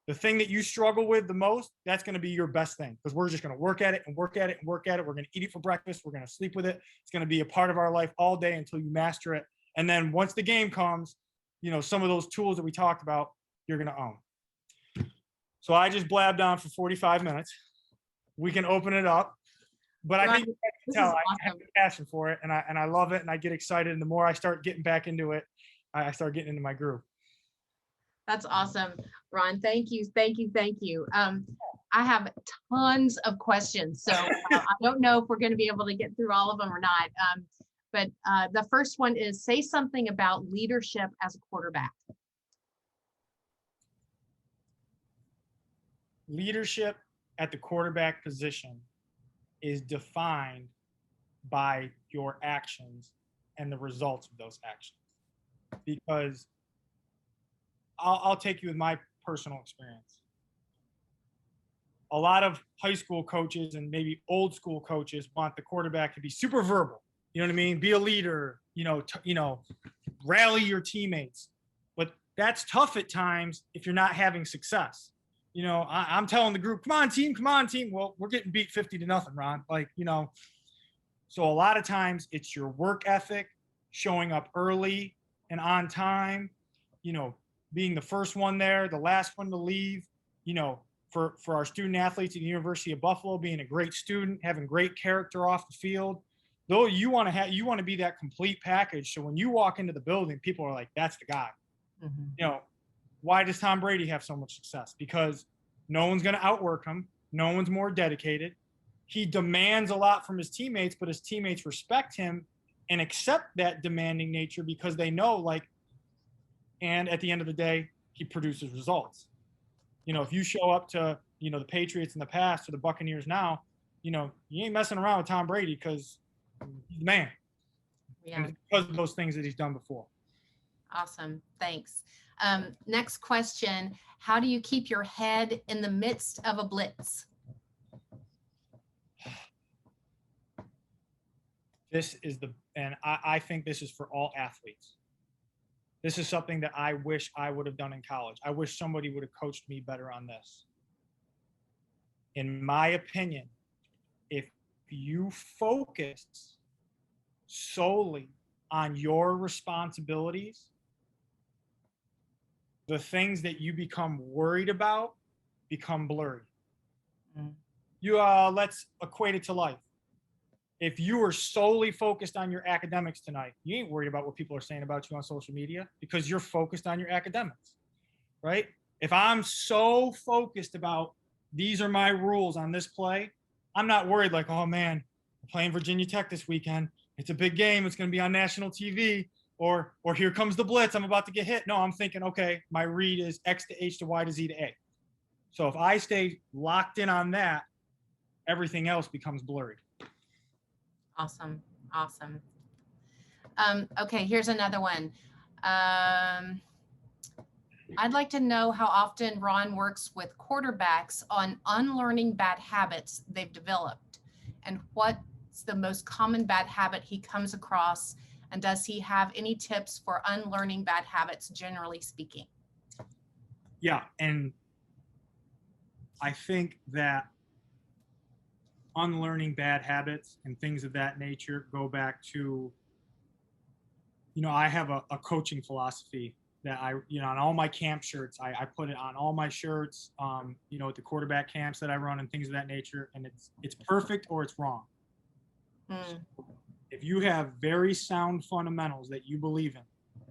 the thing that you struggle with the most, that's going to be your best thing, because we're just going to work at it and work at it and work at it. We're going to eat it for breakfast. We're going to sleep with it. It's going to be a part of our life all day until you master it. And then once the game comes, some of those tools that we talked about, you're going to own. So I just blabbed on for 45 minutes. We can open it up, but I think you can tell I have a passion for it, and I love it, and I get excited. And the more I start getting back into it, I start getting into my groove. That's awesome, Ron. Thank you. I have tons of questions, so I don't know if we're going to be able to get through all of them or not. But the first one is say something about leadership as a quarterback. Leadership at the quarterback position is defined by your actions and the results of those actions. Because I'll take you with my personal experience. A lot of high school coaches and maybe old school coaches want the quarterback to be super verbal. You know what I mean? Be a leader, rally your teammates. But that's tough at times if you're not having success. I'm telling the group, come on, team. Well, we're getting beat 50-0, Ron. So a lot of times it's your work ethic, showing up early and on time, being the first one there, the last one to leave, for our student athletes at the University of Buffalo, being a great student, having great character off the field. Though you want to be that complete package. So when you walk into the building, people are like, that's the guy. Mm-hmm. Why does Tom Brady have so much success? Because no one's going to outwork him. No one's more dedicated. He demands a lot from his teammates, but his teammates respect him and accept that demanding nature because they know, and at the end of the day, he produces results. If you show up to, the Patriots in the past or the Buccaneers now, you ain't messing around with Tom Brady because he's the man. Yeah. And it's because of those things that he's done before. Awesome. Thanks. Next question. How do you keep your head in the midst of a blitz? I think this is for all athletes. This is something that I wish I would have done in college. I wish somebody would have coached me better on this. In my opinion, if you focus solely on your responsibilities, the things that you become worried about become blurry. Let's equate it to life. If you are solely focused on your academics tonight, you ain't worried about what people are saying about you on social media because you're focused on your academics, right? If I'm so focused about these are my rules on this play, I'm not worried oh man, we're playing Virginia Tech this weekend. It's a big game. It's going to be on national TV. Or here comes the blitz. I'm about to get hit. No, I'm thinking, okay, my read is X to H to Y to Z to A. So if I stay locked in on that, everything else becomes blurred. Awesome. Okay, here's another one. I'd like to know how often Ron works with quarterbacks on unlearning bad habits they've developed, and what's the most common bad habit he comes across, and does he have any tips for unlearning bad habits, generally speaking? Yeah, and I think that unlearning bad habits and things of that nature go back to, I have a coaching philosophy that on all my camp shirts, I put it on all my shirts, at the quarterback camps that I run and things of that nature. And it's perfect or it's wrong. If you have very sound fundamentals that you believe in,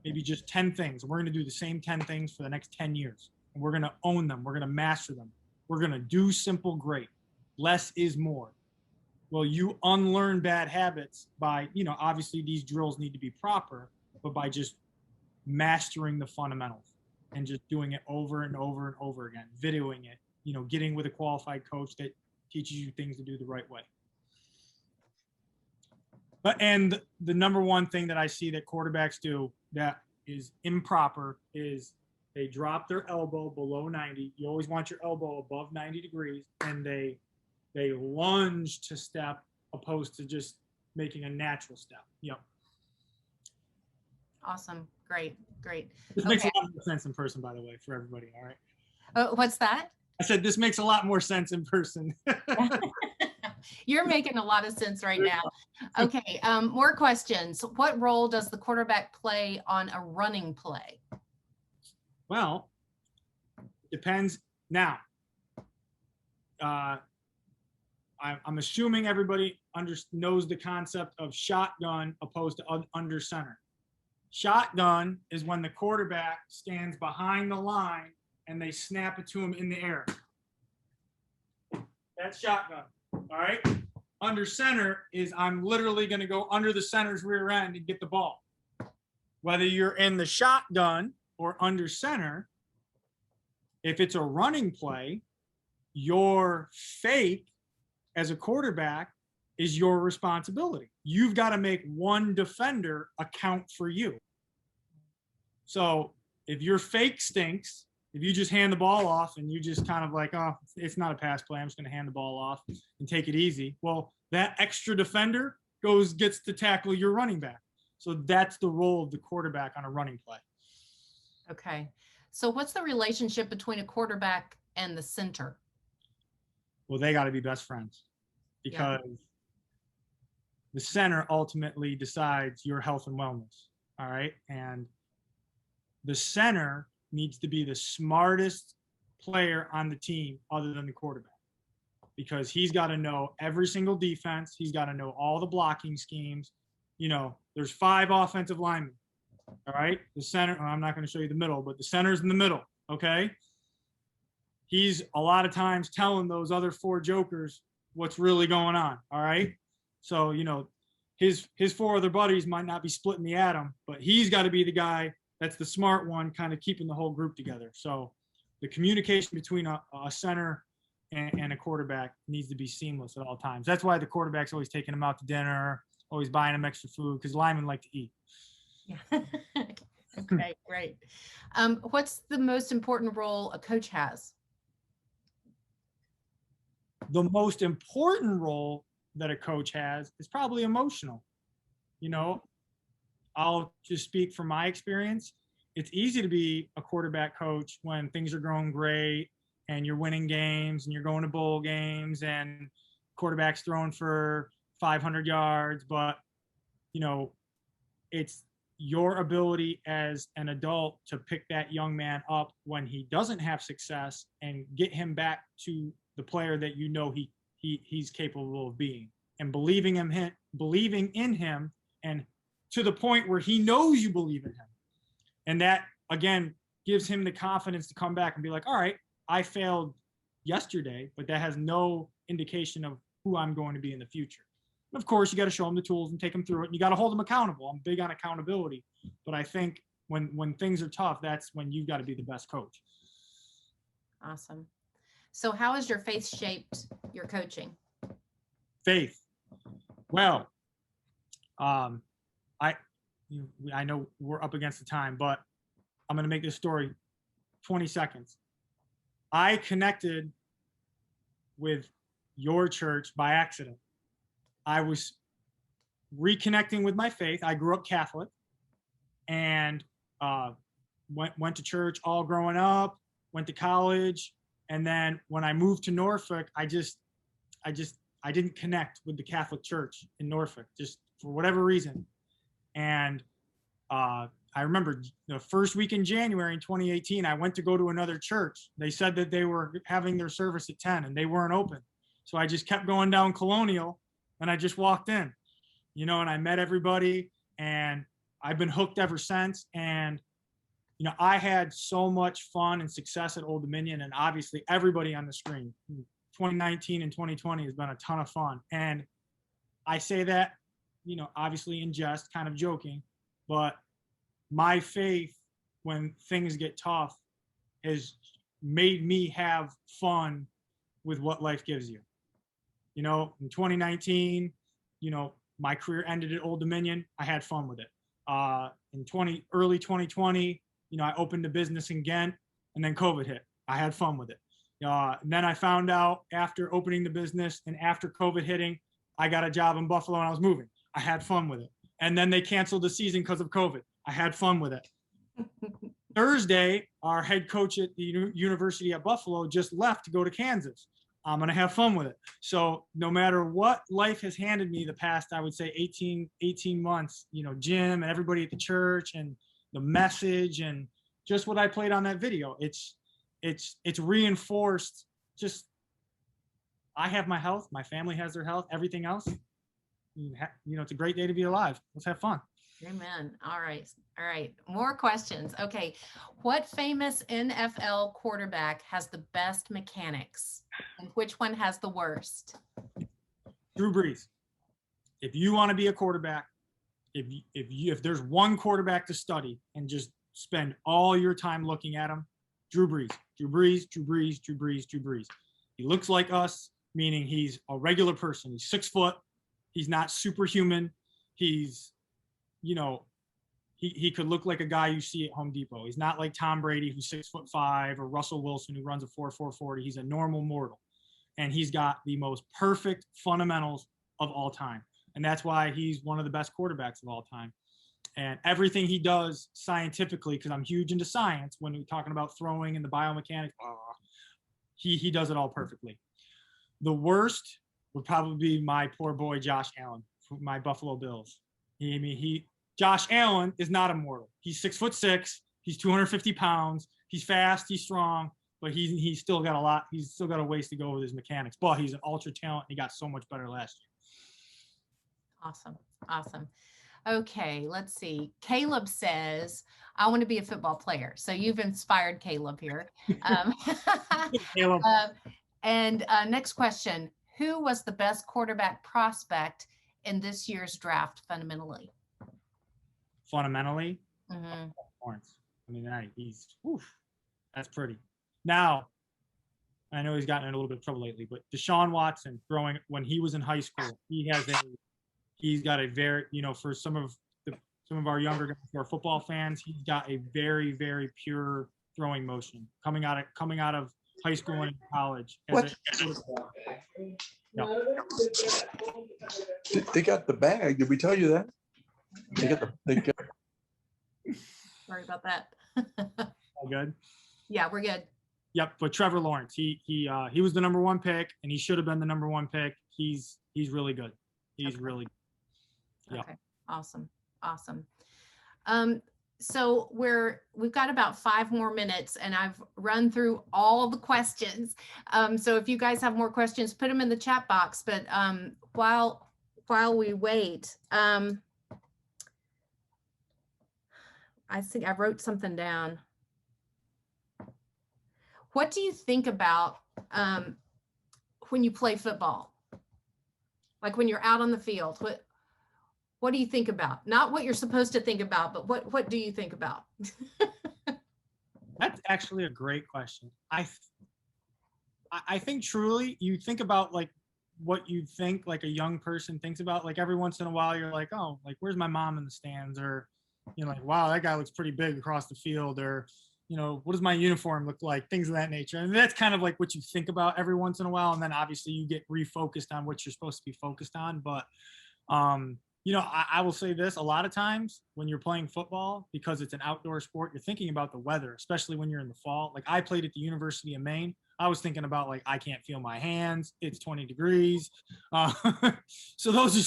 maybe just 10 things, and we're going to do the same 10 things for the next 10 years, and we're going to own them. We're going to master them. We're going to do simple great. Less is more. Well, you unlearn bad habits by, obviously these drills need to be proper, but by just mastering the fundamentals and just doing it over and over and over again, videoing it, getting with a qualified coach that teaches you things to do the right way. And the number one thing that I see that quarterbacks do that is improper is they drop their elbow below 90. You always want your elbow above 90 degrees, and they lunge to step opposed to just making a natural step. Yep. Awesome. Great. This makes a lot more sense in person, by the way, for everybody. All right. What's that? I said this makes a lot more sense in person. You're making a lot of sense right now. Okay, more questions. What role does the quarterback play on a running play? Well, depends. Now, I'm assuming everybody knows the concept of shotgun opposed to under center. Shotgun is when the quarterback stands behind the line and they snap it to him in the air. That's shotgun. All right. under center is I'm literally going to go under the center's rear end and get the ball. Whether you're in the shotgun or under center, if it's a running play, your fake as a quarterback is your responsibility. You've got to make one defender account for you. So if your fake stinks, if you just hand the ball off and you just kind of like, oh, it's not a pass play, I'm just going to hand the ball off and take it easy. Well, that extra defender gets to tackle your running back. So that's the role of the quarterback on a running play. Okay. So what's the relationship between a quarterback and the center? Well, they got to be best friends because the center ultimately decides your health and wellness. All right. And the center needs to be the smartest player on the team other than the quarterback, because he's got to know every single defense. He's got to know all the blocking schemes. You know, there's 5 offensive linemen. All right. The center, I'm not going to show you the middle, but the center's in the middle. Okay. He's a lot of times telling those other 4 jokers what's really going on. All right. So, you know, his 4 other buddies might not be splitting the atom, but he's got to be the guy that's the smart one, kind of keeping the whole group together. So the communication between a center and a quarterback needs to be seamless at all times. That's why the quarterback's always taking them out to dinner, always buying them extra food, because linemen like to eat. Yeah. Okay, great. What's the most important role a coach has? The most important role that a coach has is probably emotional. You know, I'll just speak from my experience. It's easy to be a quarterback coach when things are going great and you're winning games and you're going to bowl games and quarterback's throwing for 500 yards. But, you know, it's your ability as an adult to pick that young man up when he doesn't have success and get him back to the player that you know he's capable of being, and believing in him, and to the point where he knows you believe in him. And that, again, gives him the confidence to come back and be like, all right, I failed yesterday, but that has no indication of who I'm going to be in the future. And of course, you got to show him the tools and take him through it. And you got to hold him accountable. I'm big on accountability. But I think when things are tough, that's when you've got to be the best coach. Awesome. So how has your faith shaped your coaching? Faith. Well, I know we're up against the time, but I'm going to make this story 20 seconds. I connected with your church by accident. I was reconnecting with my faith. I grew up Catholic and went to church all growing up, went to college. And then when I moved to Norfolk, I didn't connect with the Catholic Church in Norfolk, just for whatever reason. And I remember the first week in January in 2018, I went to go to another church. They said that they were having their service at 10 and they weren't open. So I just kept going down Colonial and I just walked in, you know, and I met everybody and I've been hooked ever since. And, you know, I had so much fun and success at Old Dominion, and obviously everybody on the screen. 2019 and 2020 has been a ton of fun. And I say that, you know, obviously in jest, kind of joking, but my faith when things get tough has made me have fun with what life gives you. You know, in 2019, you know, my career ended at Old Dominion. I had fun with it. In early 2020, you know, I opened a business in Ghent, and then COVID hit. I had fun with it. And then I found out after opening the business and after COVID hitting, I got a job in Buffalo and I was moving. I had fun with it. And then they canceled the season because of COVID. I had fun with it. Thursday, our head coach at the University at Buffalo just left to go to Kansas. I'm going to have fun with it. So no matter what life has handed me the past, I would say 18 months, you know, Jim and everybody at the church and the message and just what I played on that video, it's reinforced. Just, I have my health, my family has their health, everything else, you know, it's a great day to be alive. Let's have fun. Amen. All right. More questions. Okay. What famous NFL quarterback has the best mechanics and which one has the worst? Drew Brees. If you want to be a quarterback, if there's one quarterback to study and just spend all your time looking at him, Drew Brees, Drew Brees, Drew Brees, Drew Brees, Drew Brees. He looks like us, meaning he's a regular person. He's 6 foot. He's not superhuman. He's, you know, he could look like a guy you see at Home Depot. He's not like Tom Brady, who's 6'5", or Russell Wilson, who runs a 4.40. He's a normal mortal. And he's got the most perfect fundamentals of all time. And that's why he's one of the best quarterbacks of all time. And everything he does scientifically, because I'm huge into science when we're talking about throwing and the biomechanics, he does it all perfectly. The worst would probably be my poor boy Josh Allen, my Buffalo Bills. Josh Allen is not immortal. He's 6'6". He's 250 pounds. He's fast. He's strong, but he's still got a lot. He's still got a ways to go with his mechanics. But he's an ultra talent. And he got so much better last year. Awesome. Awesome. Okay, let's see. Caleb says, I want to be a football player. So you've inspired Caleb here. Caleb. And next question. Who was the best quarterback prospect in this year's draft fundamentally? Fundamentally? Mm-hmm. Lawrence. I mean, that's pretty. Now, I know he's gotten in a little bit of trouble lately, but Deshaun Watson, when he was in high school, he's got a very, for some of our younger guys who are football fans, he's got a very, very pure throwing motion coming out of high school and college. They got the bag. Did we tell you that? They got Sorry about that. All good. Yeah, we're good. Yep, but Trevor Lawrence, he was the number 1 pick, and he should have been the number 1 pick. He's really good. He's really good. Yep. Okay. Awesome. So we've got about 5 more minutes, and I've run through all the questions. So if you guys have more questions, put them in the chat box. But while we wait, I think I wrote something down. What do you think about when you play football? Like when you're out on the field, what do you think about? Not what you're supposed to think about, but what do you think about? That's actually a great question. I think truly you think about like what you think like a young person thinks about. Like every once in a while you're like, oh, like where's my mom in the stands? Or like, wow, that guy looks pretty big across the field. Or what does my uniform look like? Things of that nature. And that's kind of like what you think about every once in a while. And then obviously you get refocused on what you're supposed to be focused on. But I will say this, a lot of times when you're playing football, because it's an outdoor sport, you're thinking about the weather, especially when you're in the fall. Like I played at the University of Maine. I was thinking about like, I can't feel my hands. It's 20 degrees. So those are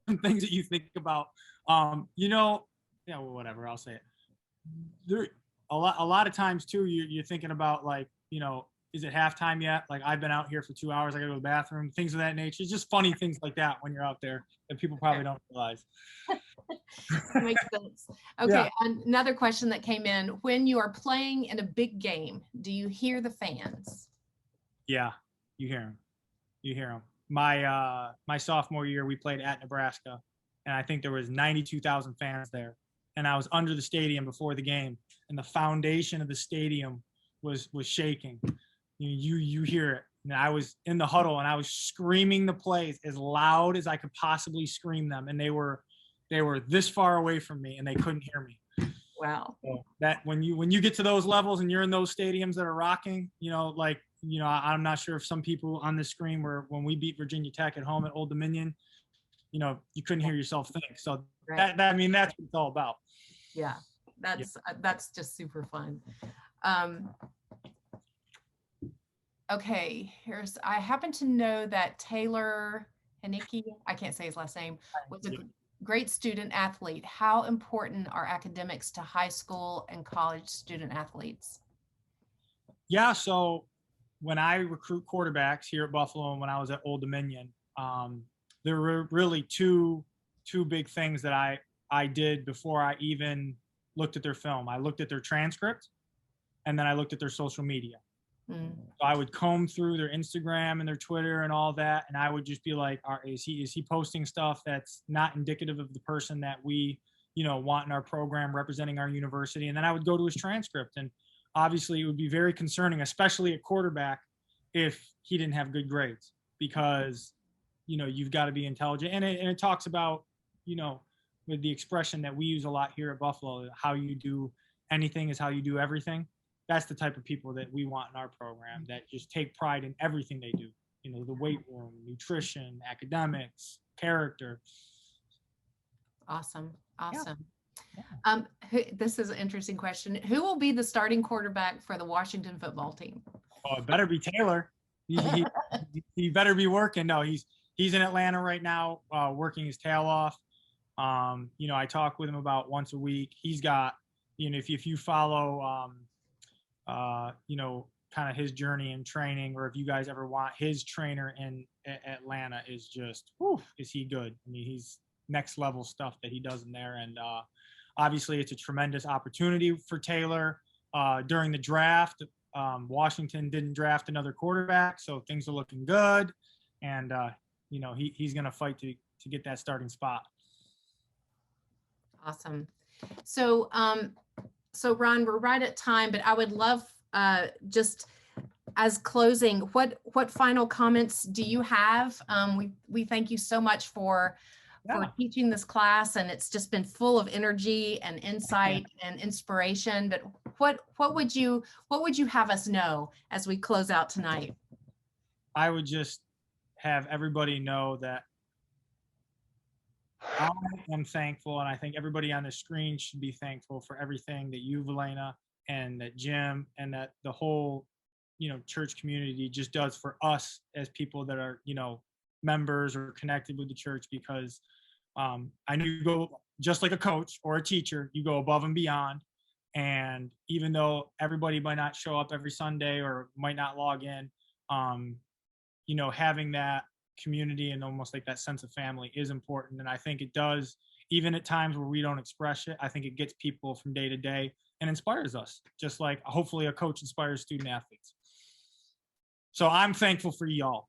some things that you think about. Whatever, I'll say it. There, a lot of times too, you're thinking about like, is it halftime yet? Like I've been out here for 2 hours. I gotta go to the bathroom, things of that nature. It's just funny things like that when you're out there that people probably don't realize. Makes sense. Okay. Yeah. Another question that came in: when you are playing in a big game, do you hear the fans? Yeah, you hear them. My sophomore year, we played at Nebraska, and I think there was 92,000 fans there. And I was under the stadium before the game, and the foundation of the stadium was shaking. You hear it. And I was in the huddle, and I was screaming the plays as loud as I could possibly scream them, and they were this far away from me, and they couldn't hear me. Wow. So that when you get to those levels and you're in those stadiums that are rocking, I'm not sure if some people on the screen were when we beat Virginia Tech at home at Old Dominion, you couldn't hear yourself think. So right. That's what it's all about. Yeah, that's just super fun. Okay, I happen to know that Taylor Haneke, I can't say his last name, was a great student athlete. How important are academics to high school and college student athletes? Yeah, so when I recruit quarterbacks here at Buffalo and when I was at Old Dominion, there were really two big things that I did before I even looked at their film. I looked at their transcript, and then I looked at their social media. Mm. So I would comb through their Instagram and their Twitter and all that, and I would just be like, is he posting stuff that's not indicative of the person that we, want in our program representing our university? And then I would go to his transcript, and obviously it would be very concerning, especially at quarterback, if he didn't have good grades, because you've got to be intelligent. And it talks about, with the expression that we use a lot here at Buffalo, how you do anything is how you do everything. That's the type of people that we want in our program, that just take pride in everything they do. The weight room, nutrition, academics, character. Awesome. Awesome. Yeah. This is an interesting question. Who will be the starting quarterback for the Washington football team? Oh, it better be Taylor. He better be working. No, he's in Atlanta right now, working his tail off. I talk with him about once a week. He's got, if you follow, kind of his journey in training, or if you guys ever want, his trainer in Atlanta is just, is he good? I mean, he's next level stuff that he does in there. And obviously it's a tremendous opportunity for Taylor. During the draft, Washington didn't draft another quarterback, so things are looking good. And, he's going to fight to get that starting spot. Awesome. So, so Ron, we're right at time, but I would love, just as closing, what final comments do you have? We thank you so much for teaching this class, and it's just been full of energy and insight and inspiration. But what would you have us know as we close out tonight? I would just have everybody know that I am thankful, and I think everybody on the screen should be thankful for everything that you, Valena, and that Jim, and that the whole, church community just does for us as people that are, members or connected with the church. Because I know you go, just like a coach or a teacher, you go above and beyond. And even though everybody might not show up every Sunday or might not log in, having that community and almost like that sense of family is important. And I think it does, even at times where we don't express it, I think it gets people from day to day and inspires us, just like hopefully a coach inspires student athletes. So I'm thankful for y'all.